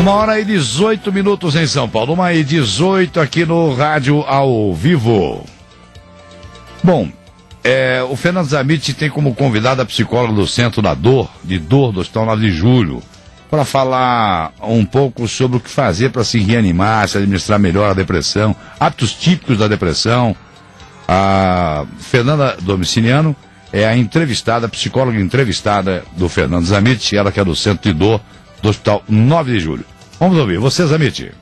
1h18 em São Paulo, 1h18 aqui no Rádio ao Vivo. Bom, o Fernando Zammit tem como convidada a psicóloga do Centro da Dor, do Hospital 9 de Julho, para falar um pouco sobre o que fazer para se reanimar, se administrar melhor a depressão, hábitos típicos da depressão. A Fernanda Domiciliano é a entrevistada, a psicóloga entrevistada do Fernando Zammit, ela que é do Centro de Dor do Hospital 9 de Julho. Vamos ouvir. Você, Zammit.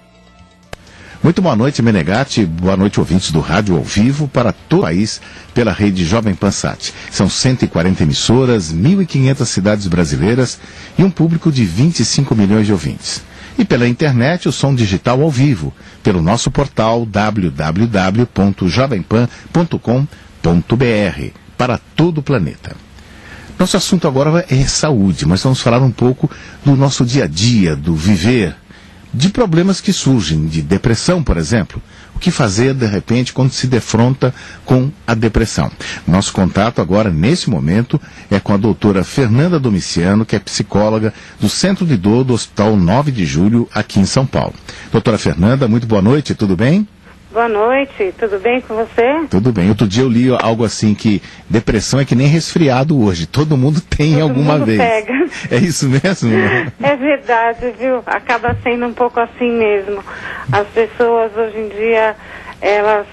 Muito boa noite, Menegatti. Boa noite, ouvintes do Rádio ao Vivo para todo o país pela rede Jovem Pan Sat. São 140 emissoras, 1.500 cidades brasileiras e um público de 25 milhões de ouvintes. E pela internet, o som digital ao vivo, pelo nosso portal www.jovempan.com.br para todo o planeta. Nosso assunto agora é saúde, mas vamos falar um pouco do nosso dia a dia, do viver, de problemas que surgem, de depressão, por exemplo. O que fazer, de repente, quando se defronta com a depressão? Nosso contato agora, nesse momento, é com a doutora Fernanda Domiciliano, que é psicóloga do Centro de Dor do Hospital 9 de Julho, aqui em São Paulo. Doutora Fernanda, muito boa noite, tudo bem? Boa noite, tudo bem com você? Tudo bem. Outro dia eu li algo assim que depressão é que nem resfriado hoje. Todo mundo tem alguma vez. Pega. É isso mesmo? É verdade, viu? Acaba sendo um pouco assim mesmo. As pessoas hoje em dia, elas,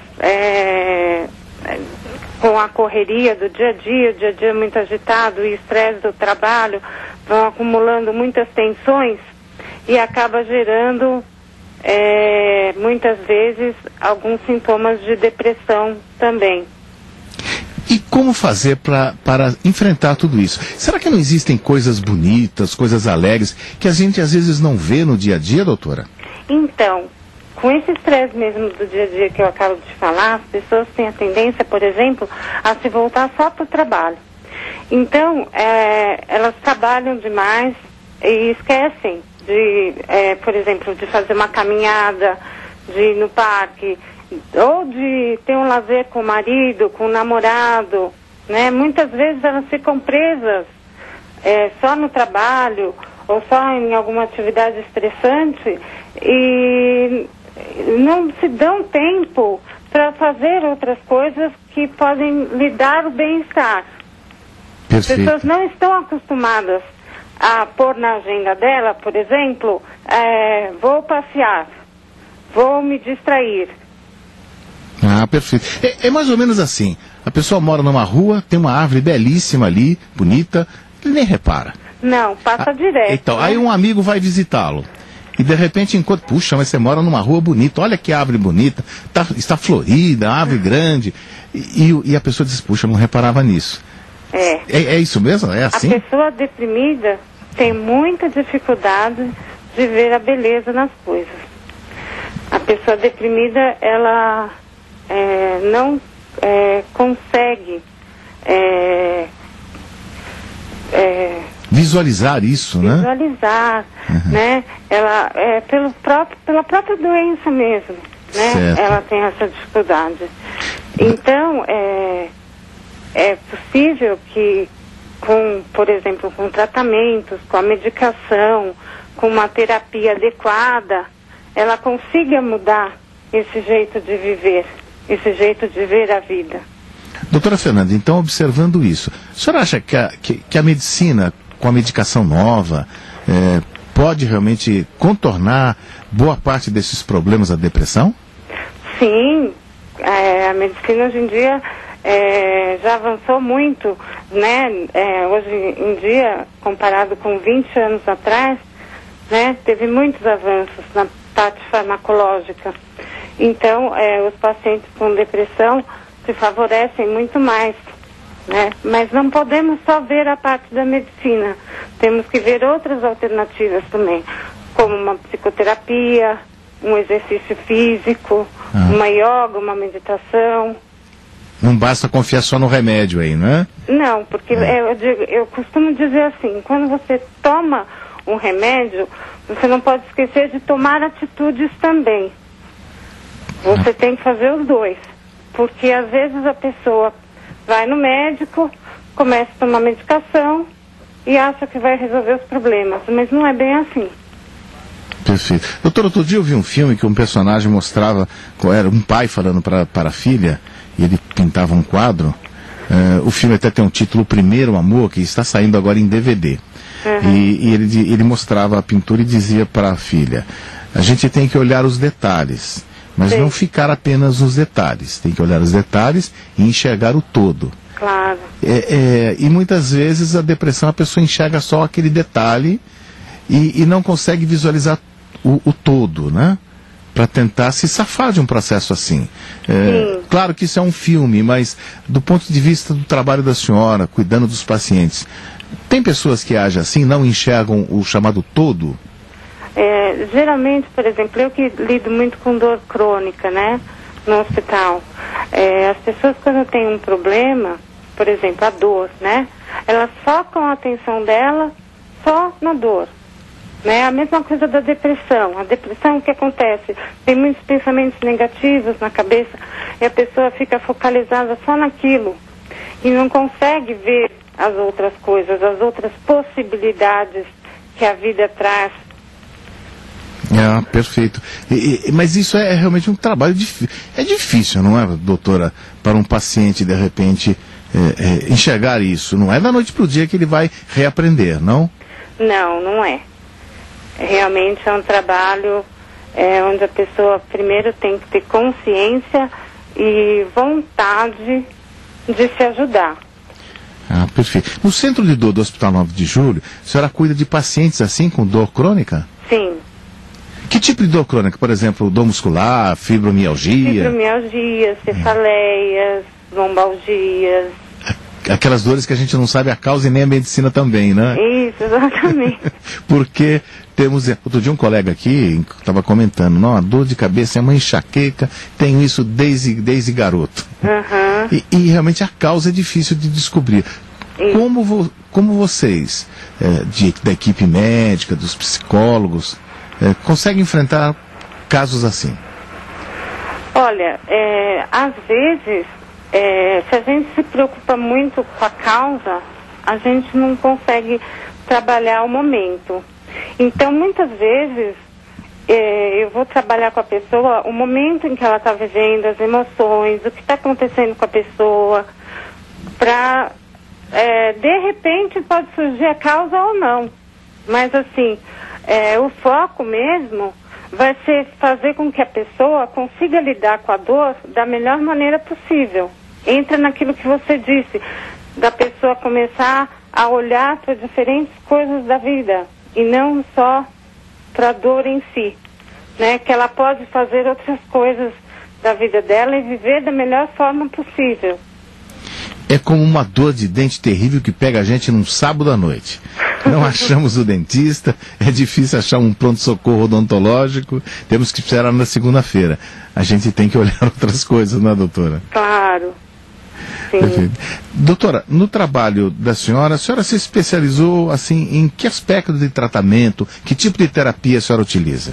com a correria do dia a dia, o dia a dia muito agitado e estresse do trabalho, vão acumulando muitas tensões e acaba gerando muitas vezes alguns sintomas de depressão também. E como fazer para enfrentar tudo isso? Será que não existem coisas bonitas, coisas alegres, que a gente às vezes não vê no dia a dia, doutora? Então, com esse estresse mesmo do dia a dia que eu acabo de falar, as pessoas têm a tendência, por exemplo, a se voltar só para o trabalho. Então, elas trabalham demais e esquecem de, por exemplo, de fazer uma caminhada, de ir no parque, ou de ter um lazer com o marido, com o namorado, né? Muitas vezes elas ficam presas só no trabalho ou só em alguma atividade estressante e não se dão tempo para fazer outras coisas que podem lhe dar o bem-estar. As pessoas não estão acostumadas a pôr na agenda dela, por exemplo, vou passear, vou me distrair. Ah, perfeito. É mais ou menos assim. A pessoa mora numa rua, tem uma árvore belíssima ali, bonita, ele nem repara. Não, passa direto. Então, né? Aí um amigo vai visitá-lo. E de repente encontra, puxa, mas você mora numa rua bonita, olha que árvore bonita, está florida, árvore grande. E a pessoa diz, puxa, eu não reparava nisso. É isso mesmo? É assim? A pessoa deprimida tem muita dificuldade de ver a beleza nas coisas. A pessoa deprimida, ela não consegue visualizar isso, né? Visualizar, né? Ela, pela própria doença mesmo, né? Certo. Ela tem essa dificuldade. Então, é possível que por exemplo, com tratamentos, com a medicação, com uma terapia adequada, ela consiga mudar esse jeito de viver, esse jeito de ver a vida. Doutora Fernanda, então observando isso, a senhora acha que a medicina, com a medicação nova, pode realmente contornar boa parte desses problemas da depressão? Sim, a medicina hoje em dia já avançou muito, né? Hoje em dia, comparado com 20 anos atrás, né? Teve muitos avanços na parte farmacológica. Então, os pacientes com depressão se favorecem muito mais, né? Mas não podemos só ver a parte da medicina. Temos que ver outras alternativas também, como uma psicoterapia, um exercício físico, uma yoga, uma meditação. Não basta confiar só no remédio aí, não é? Não, porque eu costumo dizer assim, quando você toma um remédio, você não pode esquecer de tomar atitudes também. Você tem que fazer os dois. Porque às vezes a pessoa vai no médico, começa a tomar medicação e acha que vai resolver os problemas, mas não é bem assim. Perfeito. Doutor, outro dia eu vi um filme que um personagem mostrava, era um pai falando para a filha, e ele pintava um quadro. O filme até tem um título, O Primeiro Amor, que está saindo agora em DVD. Uhum. E ele mostrava a pintura e dizia para a filha: a gente tem que olhar os detalhes, mas não ficar apenas nos detalhes. Tem que olhar os detalhes e enxergar o todo. Claro. E muitas vezes a depressão, a pessoa enxerga só aquele detalhe e não consegue visualizar o todo, né? Para tentar se safar de um processo assim. Claro que isso é um filme, mas do ponto de vista do trabalho da senhora, cuidando dos pacientes, tem pessoas que agem assim, não enxergam o chamado todo? Geralmente, por exemplo, eu que lido muito com dor crônica, né, no hospital, as pessoas quando têm um problema, por exemplo, a dor, né, elas focam a atenção dela só na dor. Né? A mesma coisa da depressão. A depressão, o que acontece? Tem muitos pensamentos negativos na cabeça e a pessoa fica focalizada só naquilo e não consegue ver as outras coisas, as outras possibilidades que a vida traz. Perfeito. Mas isso é realmente um trabalho difícil. É difícil, não é, doutora, para um paciente, de repente, enxergar isso. Não é da noite para o dia que ele vai reaprender, não? Não, não é. Realmente é um trabalho onde a pessoa primeiro tem que ter consciência e vontade de se ajudar. Perfeito. No Centro de Dor do Hospital 9 de Julho, a senhora cuida de pacientes assim com dor crônica? Sim. Que tipo de dor crônica? Por exemplo, dor muscular, fibromialgia? Fibromialgia, cefaleias, lombalgias. Aquelas dores que a gente não sabe a causa e nem a medicina também, né? Isso, exatamente. Porque temos... Outro dia um colega aqui estava comentando, não, a dor de cabeça é uma enxaqueca, tenho isso desde garoto. Uhum. E realmente a causa é difícil de descobrir. Como vocês, da equipe médica, dos psicólogos, conseguem enfrentar casos assim? Olha, às vezes... se a gente se preocupa muito com a causa, a gente não consegue trabalhar o momento. Então, muitas vezes, eu vou trabalhar com a pessoa o momento em que ela está vivendo, as emoções, o que está acontecendo com a pessoa, para, de repente, pode surgir a causa ou não. Mas, assim, o foco mesmo vai ser fazer com que a pessoa consiga lidar com a dor da melhor maneira possível. Entra naquilo que você disse, da pessoa começar a olhar para diferentes coisas da vida e não só para a dor em si, né? Que ela pode fazer outras coisas da vida dela e viver da melhor forma possível. É como uma dor de dente terrível que pega a gente num sábado à noite. Não achamos o dentista, é difícil achar um pronto-socorro odontológico, temos que esperar na segunda-feira. A gente tem que olhar outras coisas, não é, doutora? Claro. Sim. Perfeito. Doutora, no trabalho da senhora, a senhora se especializou assim em que aspecto de tratamento, que tipo de terapia a senhora utiliza?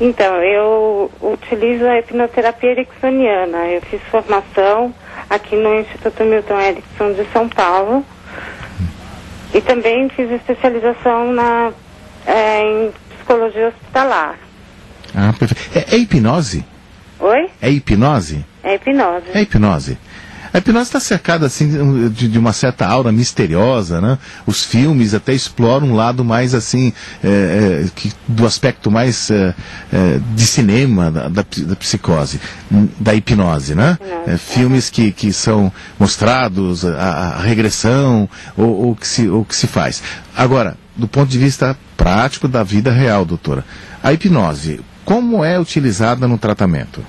Então, eu utilizo a hipnoterapia ericksoniana. Eu fiz formação aqui no Instituto Milton Erickson de São Paulo e também fiz especialização em psicologia hospitalar. Perfeito. É hipnose? Oi? É hipnose? É hipnose. É hipnose. A hipnose está cercada assim de uma certa aura misteriosa, né? Os filmes até exploram um lado mais assim do aspecto mais de cinema da psicose, da hipnose, né? Filmes que são mostrados a regressão ou que se faz. Agora, do ponto de vista prático da vida real, doutora, a hipnose, como é utilizada no tratamento?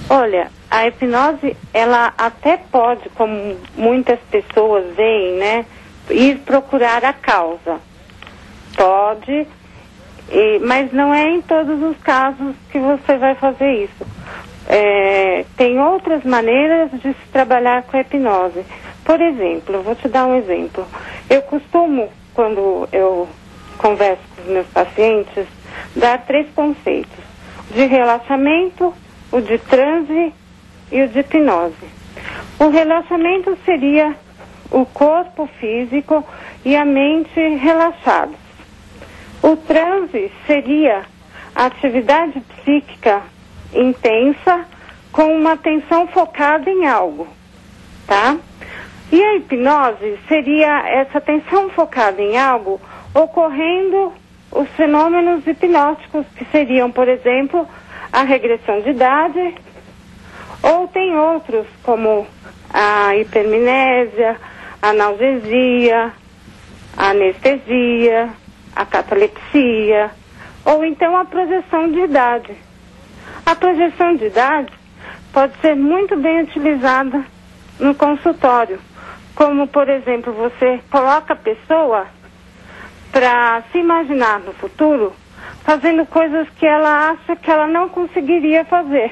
Olha, a hipnose, ela até pode, como muitas pessoas veem, né, ir procurar a causa. Pode, mas não é em todos os casos que você vai fazer isso. Tem outras maneiras de se trabalhar com a hipnose. Por exemplo, eu vou te dar um exemplo. Eu costumo, quando eu converso com os meus pacientes, dar 3 conceitos: de relaxamento, o de transe e o de hipnose. O relaxamento seria o corpo físico e a mente relaxados. O transe seria atividade psíquica intensa com uma atenção focada em algo, tá? E a hipnose seria essa atenção focada em algo ocorrendo os fenômenos hipnóticos, que seriam, por exemplo, a regressão de idade, ou tem outros como a hipermnésia, a analgesia, a anestesia, a catalepsia, ou então a projeção de idade. A projeção de idade pode ser muito bem utilizada no consultório, como, por exemplo, você coloca a pessoa para se imaginar no futuro fazendo coisas que ela acha que ela não conseguiria fazer.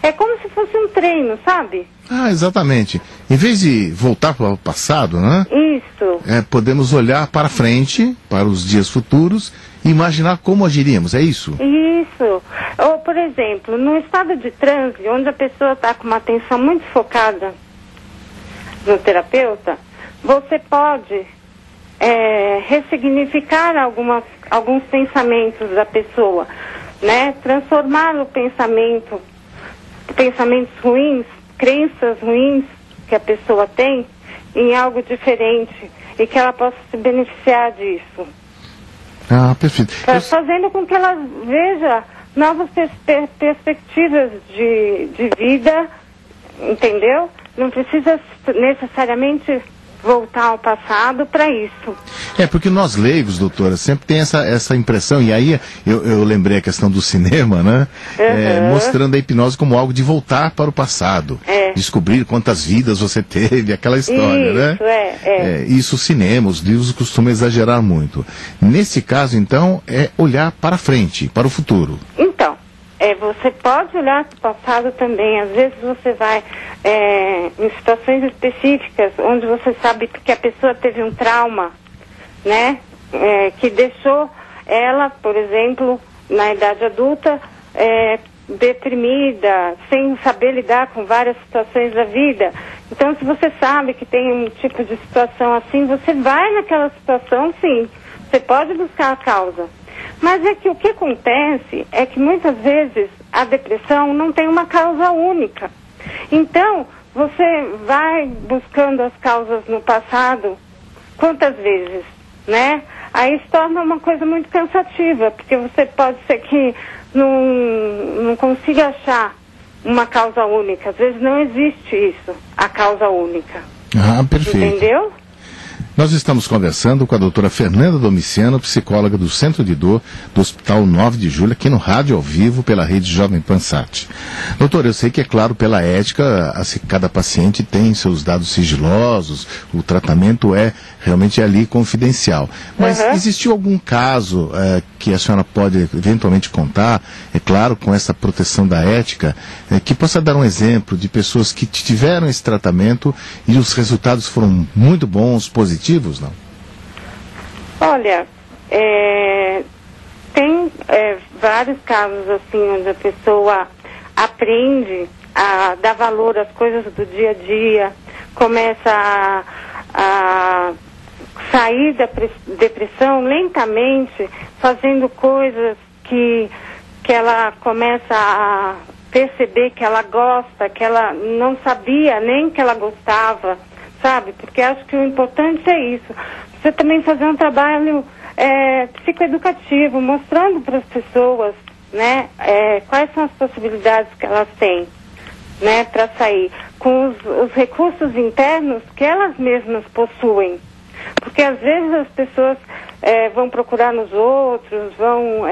É como se fosse um treino, sabe? Ah, exatamente. Em vez de voltar para o passado, né? Isso. Podemos olhar para frente, para os dias futuros, e imaginar como agiríamos, é isso? Isso. Ou, por exemplo, no estado de transe, onde a pessoa está com uma atenção muito focada no terapeuta, você pode ressignificar alguns pensamentos da pessoa, né? Transformar o pensamentos ruins, crenças ruins que a pessoa tem, em algo diferente e que ela possa se beneficiar disso. Ah, perfeito. Fazendo com que ela veja novas perspectivas de vida, entendeu? Não precisa necessariamente voltar ao passado para isso. Porque nós leigos, doutora, sempre tem essa impressão, e aí eu lembrei a questão do cinema, né? Mostrando a hipnose como algo de voltar para o passado. Descobrir quantas vidas você teve, aquela história, isso, né? Isso o cinema, os livros costumam exagerar muito. Nesse caso, então, é olhar para frente, para o futuro. Então, você pode olhar para o passado também. Às vezes você vai em situações específicas onde você sabe que a pessoa teve um trauma, né? Que deixou ela, por exemplo, na idade adulta, deprimida, sem saber lidar com várias situações da vida. Então, se você sabe que tem um tipo de situação assim, você vai naquela situação, sim. Você pode buscar a causa. Mas é que o que acontece é que muitas vezes a depressão não tem uma causa única. Então, você vai buscando as causas no passado quantas vezes, né? Aí se torna uma coisa muito cansativa, porque você pode ser que não consiga achar uma causa única. Às vezes não existe isso, a causa única. Ah, perfeito. Entendeu? Nós estamos conversando com a doutora Fernanda Domiciano, psicóloga do Centro de Dor do Hospital 9 de Julho, aqui no Rádio ao Vivo, pela rede Jovem Pan Sat. Doutora, eu sei que, é claro, pela ética, cada paciente tem seus dados sigilosos, o tratamento é realmente ali confidencial. Mas existiu algum caso que a senhora pode eventualmente contar, é claro, com essa proteção da ética, que possa dar um exemplo de pessoas que tiveram esse tratamento e os resultados foram muito bons, positivos? Não? Olha, tem vários casos assim onde a pessoa aprende a dar valor às coisas do dia a dia, começa a sair da depressão lentamente, fazendo coisas que ela começa a perceber que ela gosta, que ela não sabia nem que ela gostava, sabe? Porque acho que o importante é isso. Você também fazer um trabalho psicoeducativo, mostrando para as pessoas, né, quais são as possibilidades que elas têm, né, para sair, com os recursos internos que elas mesmas possuem. Porque às vezes as pessoas vão procurar nos outros, vão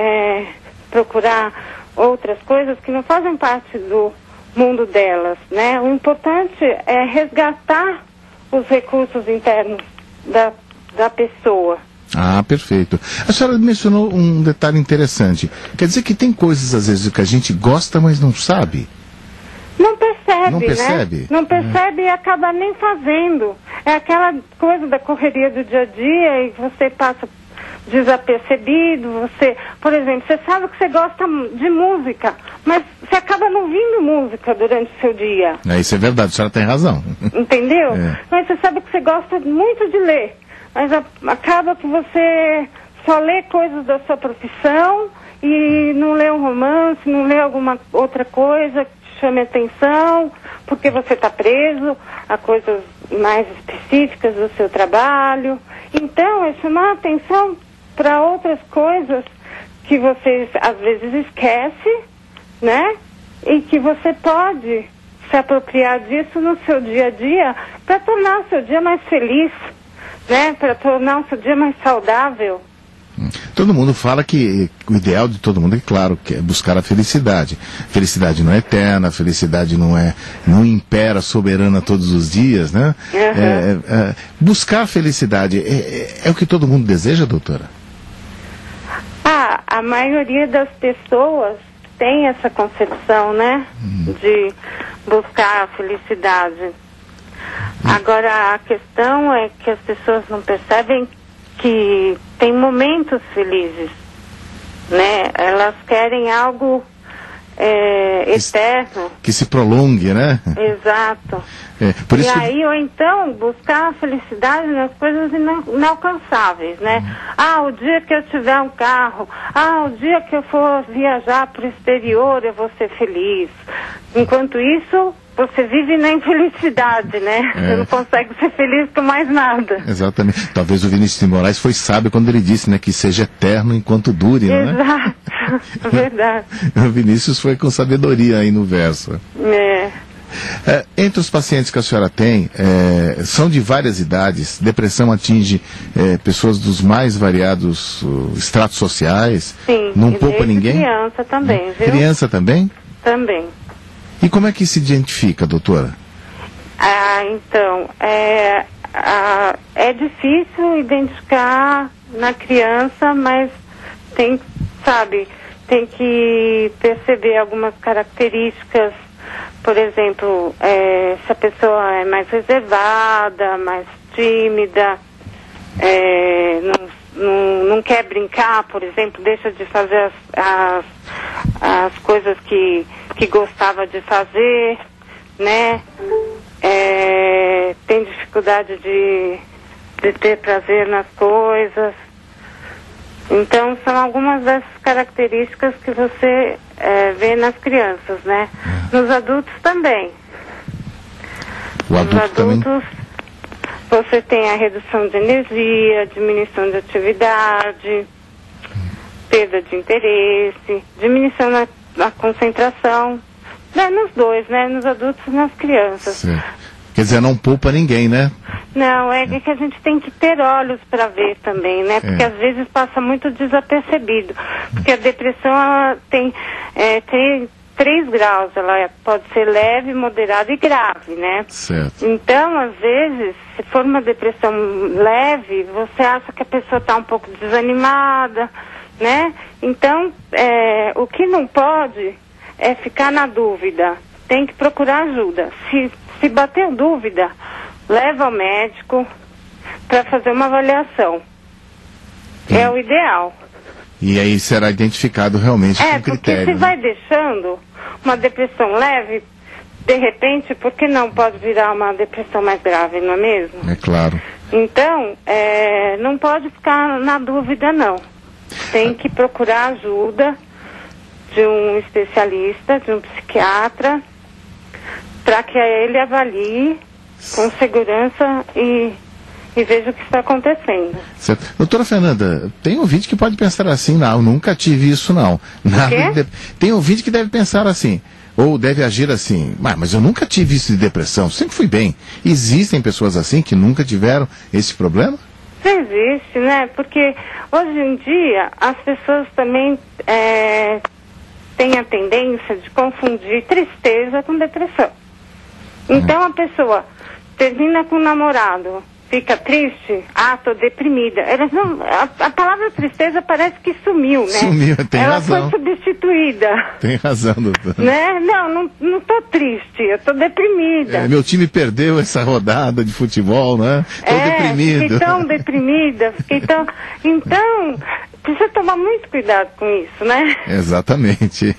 procurar outras coisas que não fazem parte do mundo delas, né? O importante é resgatar os recursos internos da pessoa. Ah, perfeito. A senhora mencionou um detalhe interessante. Quer dizer que tem coisas, às vezes, que a gente gosta, mas não sabe? Não percebe, não percebe? Né? Não percebe e acaba nem fazendo. É aquela coisa da correria do dia a dia e você passa desapercebido. Você, por exemplo, você sabe que você gosta de música, mas você acaba não ouvindo música durante o seu dia. Isso é verdade, a senhora tem razão. Entendeu? Mas você sabe que você gosta muito de ler, mas acaba que você só lê coisas da sua profissão e não lê um romance, não lê alguma outra coisa que te chame atenção, porque você está preso a coisas mais específicas do seu trabalho. Então, é chamar atenção para outras coisas que você às vezes esquece, né? E que você pode se apropriar disso no seu dia a dia para tornar o seu dia mais feliz, né? Para tornar o seu dia mais saudável. Todo mundo fala que o ideal de todo mundo é claro, que é buscar a felicidade. Felicidade não é eterna, a felicidade não impera soberana todos os dias, né? Uhum. Buscar a felicidade é o que todo mundo deseja, doutora? A maioria das pessoas tem essa concepção, né? De buscar a felicidade. Agora, a questão é que as pessoas não percebem que tem momentos felizes, né? Elas querem algo eterno. Que se prolongue, né? Exato. Por isso aí, ou então, buscar a felicidade nas coisas inalcançáveis, né? O dia que eu tiver um carro, o dia que eu for viajar para o exterior, eu vou ser feliz. Enquanto isso, você vive na infelicidade, né? Você não consegue ser feliz com mais nada. Exatamente. Talvez o Vinícius de Moraes foi sábio quando ele disse, né, que seja eterno enquanto dure, né? Exato. Verdade. O Vinícius foi com sabedoria aí no verso. Entre os pacientes que a senhora tem, são de várias idades. Depressão atinge pessoas dos mais variados estratos sociais. Sim. Não poupa ninguém? Criança também, viu? Criança também? Também. E como é que se identifica, doutora? Então, é difícil identificar na criança, mas tem que perceber algumas características. Por exemplo, se a pessoa é mais reservada, mais tímida, não quer brincar, por exemplo, deixa de fazer as coisas que gostava de fazer, né? Tem dificuldade de ter prazer nas coisas. Então, são algumas das características que você vê nas crianças, né? Nos adultos também. O adulto Nos adultos, você tem a redução de energia, diminuição de atividade, perda de interesse, diminuição na concentração. Nos dois, né? Nos adultos e nas crianças. Certo. Quer dizer, não poupa ninguém, né? Não, é que a gente tem que ter olhos para ver também, né? Porque às vezes passa muito desapercebido. Porque a depressão, ela tem 3 graus. Ela pode ser leve, moderada e grave, né? Certo. Então, às vezes, se for uma depressão leve, você acha que a pessoa está um pouco desanimada, né? Então, o que não pode é ficar na dúvida. Tem que procurar ajuda. Se bater dúvida, leva ao médico para fazer uma avaliação. É o ideal. E aí será identificado realmente com critério. Porque se vai deixando uma depressão leve, de repente, por que não pode virar uma depressão mais grave, não é mesmo? É claro. Então, não pode ficar na dúvida, não. Tem que procurar ajuda de um especialista, de um psiquiatra, para que ele avalie com segurança e veja o que está acontecendo. Certo. Doutora Fernanda, tem ouvinte que pode pensar assim, não, eu nunca tive isso não. Tem ouvinte que deve pensar assim, ou deve agir assim, mas eu nunca tive isso de depressão, sempre fui bem. Existem pessoas assim que nunca tiveram esse problema? Existe, né? Porque hoje em dia as pessoas também têm a tendência de confundir tristeza com depressão. Então a pessoa termina com o namorado, fica triste, tô deprimida. A palavra tristeza parece que sumiu, né? Sumiu, tem razão. Ela foi substituída. Tem razão, doutora. Né? Não tô triste, eu tô deprimida. Meu time perdeu essa rodada de futebol, né? Tô deprimido. Fiquei tão deprimida, Então, precisa tomar muito cuidado com isso, né? Exatamente.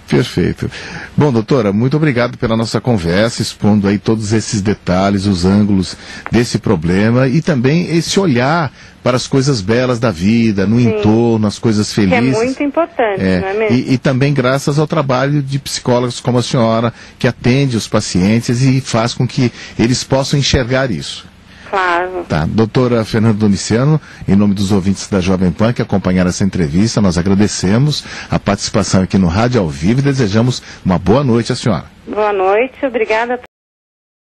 Perfeito. Bom, doutora, muito obrigado pela nossa conversa, expondo aí todos esses detalhes, os ângulos desse problema e também esse olhar para as coisas belas da vida, no entorno, as coisas felizes. Que é muito importante, não é mesmo? E também graças ao trabalho de psicólogos como a senhora, que atende os pacientes e faz com que eles possam enxergar isso. Claro. Tá. Doutora Fernanda Domiciano, em nome dos ouvintes da Jovem Pan que acompanharam essa entrevista, nós agradecemos a participação aqui no Rádio ao Vivo e desejamos uma boa noite à senhora. Boa noite, obrigada.